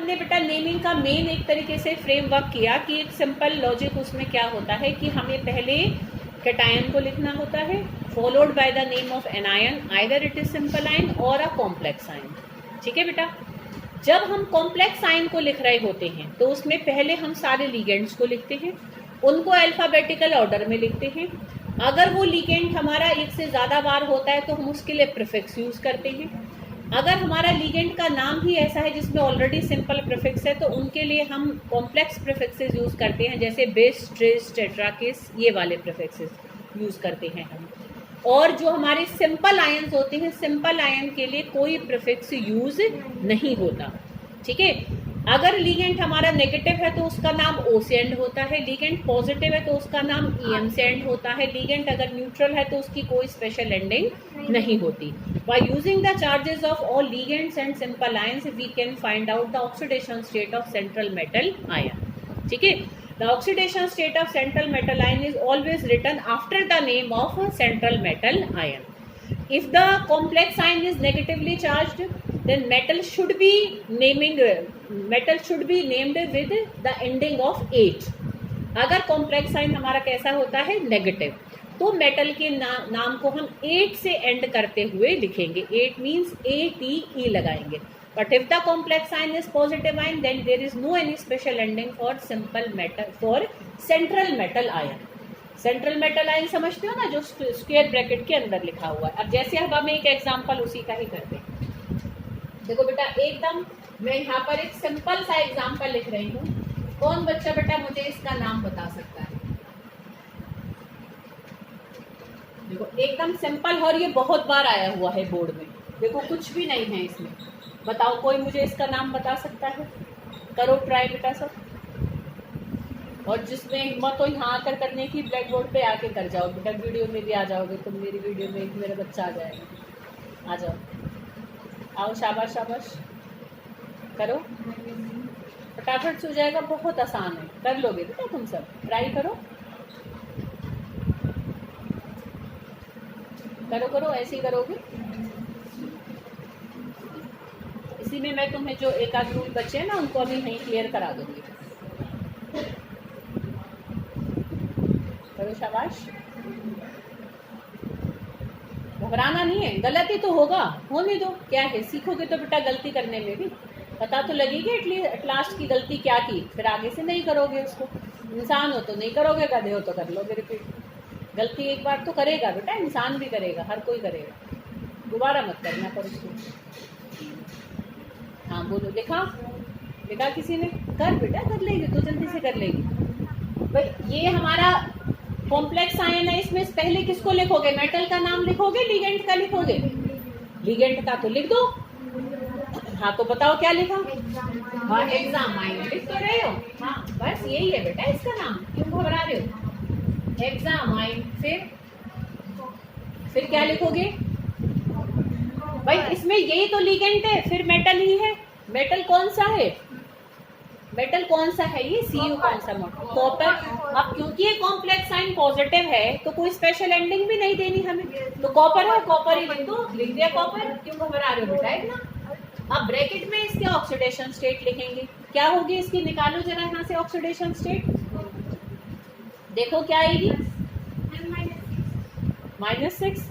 हमने बेटा नेमिंग का मेन एक तरीके से फ्रेमवर्क किया कि एक सिंपल लॉजिक उसमें क्या होता है कि हमें पहले कैटायन को लिखना होता है, followed by the name of anion, either it is simple ion और अ कॉम्प्लेक्स आयन। ठीक है बेटा, जब हम कॉम्प्लेक्स आयन को लिख रहे होते हैं तो उसमें पहले हम सारे लिगेंड्स को लिखते हैं, उनको अल्फाबेटिकल ऑर्डर में लिखते हैं। अगर वो लिगेंड हमारा एक से ज़्यादा बार होता है तो हम उसके लिए प्रीफिक्स यूज़ करते हैं। अगर हमारा लिगेंड का नाम ही ऐसा है जिसमें ऑलरेडी सिंपल प्रीफिक्स है तो उनके लिए हम कॉम्प्लेक्स प्रीफिक्सेस यूज़ करते हैं, जैसे बिस, ट्रिस, टेट्राकिस, ये वाले प्रीफिक्सेस यूज़ करते हैं हम। और जो हमारे सिंपल आयन्स होते हैं, सिंपल आयन के लिए कोई प्रीफिक्स यूज़ नहीं होता। ठीक है, अगर लिगेंड हमारा नेगेटिव है तो उसका नाम ओ से एंड होता है, लिगेंड पॉजिटिव है तो उसका नाम एम से एंड होता है, लिगेंड अगर न्यूट्रल है तो उसकी कोई स्पेशल एंडिंग नहीं होती। By using the charges of all ligands and simple ions we can find out the oxidation state of central metal ion. ठीक है, the oxidation state of central metal ion is always written after the name of central metal ion. If the complex ion is negatively charged, then metal should be named with the ending of 8। अगर complex ion हमारा कैसा होता है, negative, तो metal के नाम को हम 8 से एंड करते हुए लिखेंगे। 8 मीन्स ATE लगाएंगे। But if the complex ion is positive ion then there is no any special ending for simple metal, for central metal ion. Central metal ion समझते हो ना, जो स्क्वायर ब्रैकेट के अंदर लिखा हुआ है। अब जैसे अब हम एक एग्जांपल उसी का ही करते हैं। देखो बेटा, एकदम मैं यहाँ पर एक सिंपल सा एग्जांपल लिख रही हूँ। कौन बच्चा बेटा मुझे इसका नाम बता सकता है? देखो एकदम सिंपल, और ये बहुत बार आया हुआ है बोर्ड में। देखो कुछ भी नहीं है इसमें। बताओ कोई मुझे इसका नाम बता सकता है? करो ट्राई बेटा सब, और जिसमें हिम्मत हो यहाँ आकर करने की ब्लैक बोर्ड पे आके कर जाओ बेटा। वीडियो में भी आ जाओगे तुम, मेरी वीडियो में एक मेरा बच्चा आ जाएगा। आ जाओ, आओ, शाबाश शाबाश, करो फटाफट से हो जाएगा। बहुत आसान है, कर लोगे बेटा तुम सब, ट्राई करो करो करो, ऐसे ही करोगे। इसी में मैं तुम्हें जो एक आध रूल बचे हैं ना उनको अभी नहीं क्लियर करा दूंगी। करो शाबाश, घबराना नहीं है। गलती तो होगा, होने दो, क्या है, सीखोगे तो बेटा गलती करने में भी पता तो लगेगी एट लास्ट की गलती क्या की, फिर आगे से नहीं करोगे उसको। इंसान हो तो नहीं करोगे, गधे हो तो कर लोगे रिपीट। गलती एक बार तो करेगा बेटा, इंसान भी करेगा, हर कोई करेगा, दोबारा मत करना पर उसको। हाँ बोलो, लिखा लिखा किसी ने? कर बेटा, कर लेगी तो जल्दी से कर लेगी भाई। ये हमारा कॉम्प्लेक्स आयन है, इसमें पहले किसको लिखोगे? मेटल का नाम लिखोगे, लिगेंड का लिखोगे? लिगेंड का तो लिख दो। हाँ तो बताओ क्या लिखा? हाँ हेक्सामाइन लिख तो रहे हो। हाँ बस यही है बेटा इसका नाम, क्यों घबरा रहे हो? हेक्सामाइन। फिर क्या लिखोगे भाई? इसमें यही तो लिगेंड है, फिर मेटल ही है। मेटल कौन सा है? मेटल कौन सा है? ये Cu कौन सा मोटर? कॉपर। अब क्योंकि ये कॉम्प्लेक्स आयन पॉजिटिव है तो कोई स्पेशल एंडिंग भी नहीं देनी हमें, तो कॉपर है, कॉपर ही लिख दो। लिख दिया कॉपर, क्यों घबरा रहे हो बेटा इतना? अब ब्रैकेट में इसके ऑक्सीडेशन स्टेट लिखेंगे। क्या होगी इसकी? निकालो जरा यहाँ से ऑक्सीडेशन स्टेट, देखो क्या आएगी? -6।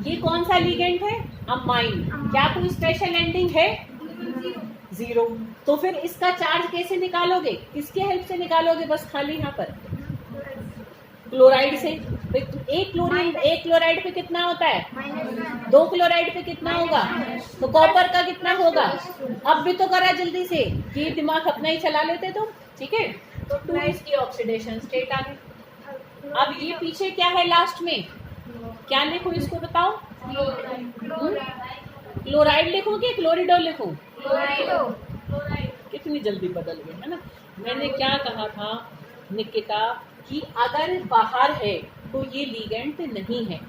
ये कौन सा लिगेंड है? अमाइन। क्या कोई स्पेशल एंडिंग है? 0। तो फिर इसका चार्ज कैसे निकालोगे? किसके हेल्प से निकालोगे? बस खाली यहाँ पर क्लोराइड से। एक क्लोराइड पे कितना होता है? 2 क्लोराइड पे कितना होगा? तो कॉपर का कितना होगा? अब भी तो करा जल्दी से, कि दिमाग अपना ही चला लेते तुम। ठीक है, तो 2 इसकी ऑक्सीडेशन स्टेट आ गई। अब ये पीछे क्या है लास्ट में? क्या लिखूं इसको बताओ? क्लोराइड लिखोगे, क्लोरिडोल लिखूं? कितनी जल्दी बदल गए है ना। मैंने क्या कहा था निकिता, कि अगर बाहर है तो ये लिगेंड नहीं है।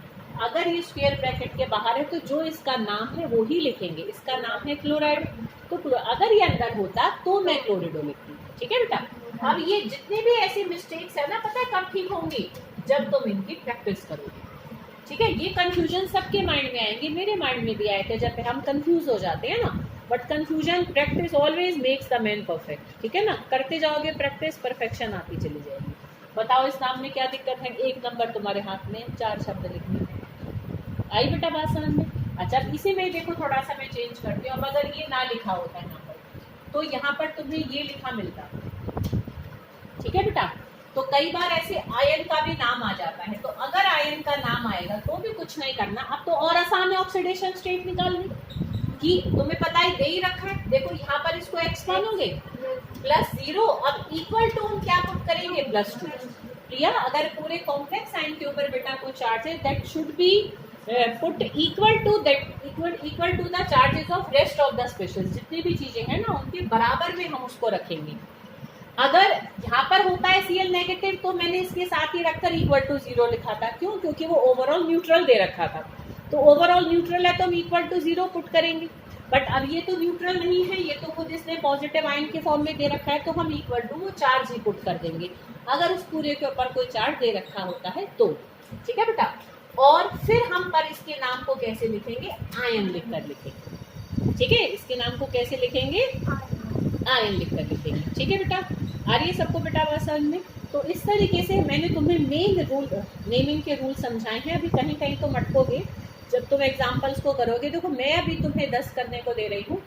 अगर ये स्क्वायर ब्रैकेट के बाहर है तो जो इसका नाम है वो ही लिखेंगे। इसका नाम है क्लोराइड, तो अगर ये अंदर होता तो मैं क्लोरिडो लिखती। ठीक है बेटा, अब ये जितनी भी ऐसी मिस्टेक्स है ना, पता है कब ठीक होंगी? जब तुम इनकी प्रैक्टिस करोगे। ठीक है, ये कंफ्यूजन सबके माइंड में आएंगे, मेरे माइंड में भी आए थे जब हम कंफ्यूज हो जाते हैं ना। But confusion, practice always makes the man perfect. ठीक है ना, करते जाओगे प्रैक्टिस, परफेक्शन आती चली जाएगी। बताओ इस नाम में क्या दिक्कत है? 1 नंबर तुम्हारे हाथ में, 4 शब्द लिखने। आई बेटा बात समझ में? अच्छा, अब इसी में देखो थोड़ा सा मैं चेंज करती हूँ। अब अगर ये ना लिखा होता यहाँ पर, तो यहाँ पर तुम्हें ये लिखा मिलता। ठीक है बेटा, तो कई बार ऐसे आयन का भी नाम आ जाता है, तो अगर आयन का नाम आएगा तो भी कुछ नहीं करना। अब तो और आसान है ऑक्सीडेशन स्टेट निकालनी, कि तुम्हें पता ही दे ही रखा है। देखो यहाँ पर इसको एक्स मानोगे, +0, अब इक्वल टू हम क्या पुट करेंगे? +2। प्रिया, अगर पूरे कॉम्प्लेक्स साइन के ऊपर बेटा कोई चार्ज है, that should be put equal to the charges of rest of the specials. जितनी भी चीजें हैं ना, उनके बराबर में हम उसको रखेंगे। अगर यहाँ पर होता है Cl नेगेटिव, तो मैंने इसके साथ ही रखकर =0 लिखा था। क्यों? क्योंकि वो ओवरऑल न्यूट्रल दे रखा था, तो ओवरऑल न्यूट्रल है तो हम =0 पुट करेंगे। बट अब ये तो न्यूट्रल नहीं है, ये तो खुद इसने पॉजिटिव आयन के फॉर्म में दे रखा है, तो हम इक्वल टू वो चार्ज ही पुट कर देंगे, अगर उस पूरे के ऊपर कोई चार्ज दे रखा होता है तो। ठीक है बेटा, और फिर हम पर इसके नाम को कैसे लिखेंगे? आयन लिखकर लिखेंगे। ठीक है, इसके नाम को कैसे लिखेंगे? आयन लिखकर लिखेंगे। ठीक है बेटा, आ रही है सबको बेटा बात समझ में? तो इस तरीके से मैंने तुम्हें मेन रूल, नेमिंग के रूल समझाए हैं। अभी कहीं कहीं तो मटकोगे जब तुम एग्जाम्पल्स को करोगे। देखो मैं अभी तुम्हें 10 करने को दे रही हूँ,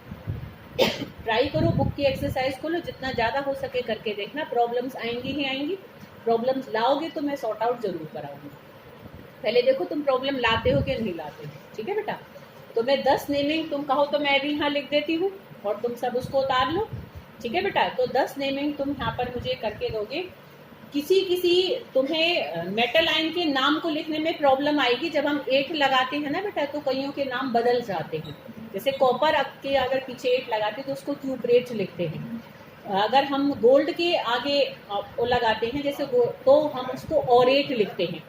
ट्राई करो, बुक की एक्सरसाइज खोलो, जितना ज़्यादा हो सके करके देखना। प्रॉब्लम्स आएंगी ही आएंगी, प्रॉब्लम्स लाओगे तो मैं सॉर्ट आउट जरूर कराऊंगी। पहले देखो तुम प्रॉब्लम लाते हो कि नहीं लाते हो। ठीक है बेटा, तो मैं 10 नेमिंग, तुम कहो तो मैं भी यहाँ लिख देती हूँ और तुम सब उसको उतार लो। ठीक है बेटा, तो 10 नेमिंग तुम यहाँ पर मुझे करके दोगे। किसी तुम्हें मेटल आयन के नाम को लिखने में प्रॉब्लम आएगी। जब हम 8 लगाते हैं ना बेटा, तो कईयों के नाम बदल जाते हैं। जैसे कॉपर के अगर पीछे 8 लगाते हैं तो उसको क्यूपरेट लिखते हैं। अगर हम गोल्ड के आगे लगाते हैं जैसे तो हम उसको ऑरेट लिखते हैं।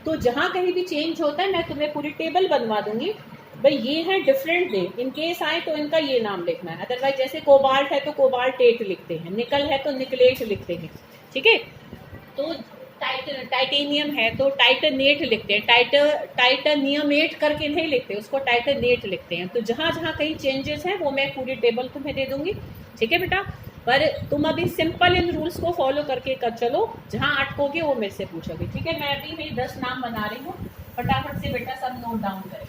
तो जहाँ कहीं भी चेंज होता है, मैं तुम्हें पूरी टेबल बनवा दूंगी, भाई ये है डिफरेंट डे, इन केस आए तो इनका ये नाम लिखना है। अदरवाइज जैसे कोबाल्ट है तो कोबाल्टेट लिखते हैं, निकल है तो निकलेट लिखते हैं। ठीक है, तो टाइटेनियम है तो टाइटनेट लिखते हैं, टाइटेनियमेट करके नहीं लिखते, उसको टाइटनेट लिखते हैं। तो जहाँ जहाँ कहीं चेंजेस हैं वो मैं पूरी टेबल तुम्हें दे दूंगी। ठीक है बेटा, पर तुम अभी सिंपल इन रूल्स को फॉलो करके कर चलो, जहाँ अटकोगे वो मेरे से पूछोगे। ठीक है, मैं अभी मेरी 10 नाम बना रही हूँ, फटाफट से बेटा सब नोट डाउन करें।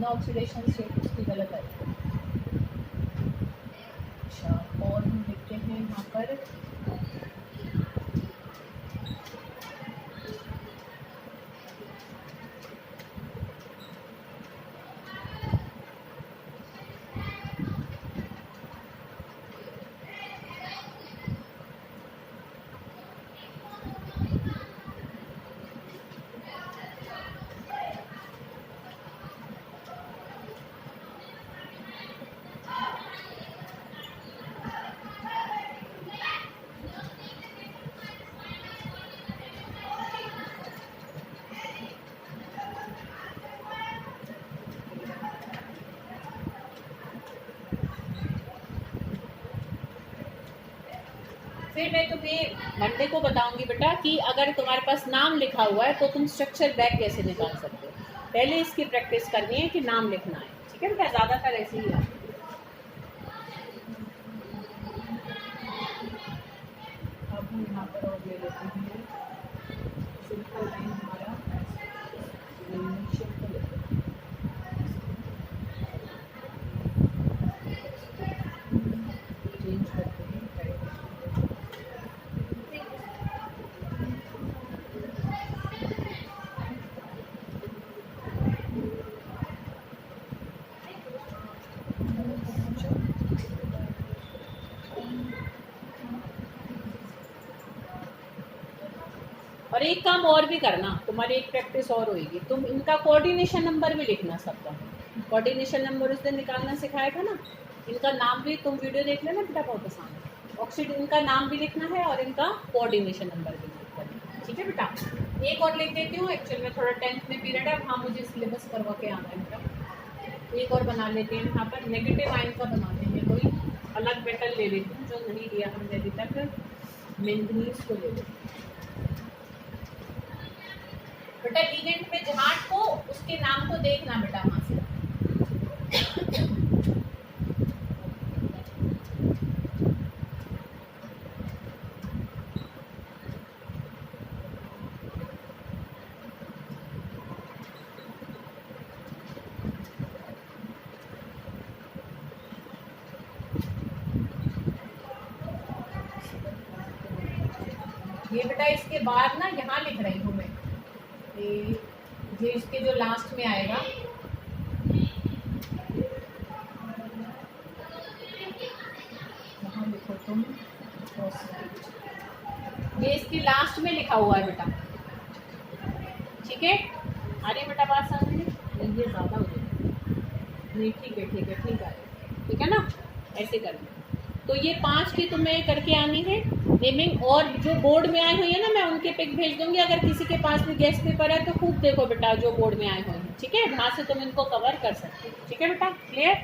ऑक्सीडेशन स्टेट उसकी गलत है। अच्छा, और हम लिखते हैं यहाँ पर फिर मैं तुम्हें मंडे को बताऊंगी बेटा कि अगर तुम्हारे पास नाम लिखा हुआ है तो तुम स्ट्रक्चर बैग कैसे निकाल सकते हो। पहले इसकी प्रैक्टिस करनी है कि नाम लिखना है। ठीक है बेटा, ज़्यादातर ऐसे ही है। अब हम यहाँ पर और ले लेते हैं सिंपल लाइन हमारा शिफ्ट लेते हैं। चेंज करते हैं। और एक काम और भी करना, तुम्हारी एक प्रैक्टिस और होगी, तुम इनका कोऑर्डिनेशन नंबर भी लिखना सबका। कोऑर्डिनेशन नंबर उस दिन निकालना सिखाया था ना, इनका नाम भी तुम वीडियो देख लेना बेटा, बहुत आसान है। ऑक्सीजन इनका नाम भी लिखना है और इनका कोऑर्डिनेशन नंबर भी लिखना है। ठीक है बेटा, एक और लिख देती हूँ। एक्चुअल में थोड़ा 10th में पीरियड है, हाँ मुझे सिलेबस करवा के आना है बेटा। एक और बना लेते हैं यहाँ पर, नेगेटिव आयन का बनाते हैं, कोई अलग मेटल ले लेती हूँ जो नहीं लिया हमने अभी तक, मैंगनीज को ले लेते हैं बेटा। लिगेंड में जहां को उसके नाम को देखना बेटा वहां से। ये बेटा इसके बाद ना यहाँ लिख रही हूँ मैं, ये इसके जो लास्ट में आएगा, यहाँ लिखो तुम, ये इसके लास्ट में लिखा हुआ है बेटा। ठीक है, आ रही बेटा बात समझ में? ये ज़्यादा हो जाएगा नहीं, ठीक है ठीक है ठीक है, ठीक है ना, ऐसे करना। तो ये 5 की तुम्हें करके आनी है नेमिंग, और जो बोर्ड में आई हुई है ना मैं उनके पिक भेज दूंगी। अगर किसी के पास भी गेस्ट पेपर है तो खूब देखो बेटा जो बोर्ड में आए हुए हैं, ठीक है, वहाँ से तुम इनको कवर कर सकते हो। ठीक है बेटा, क्लियर?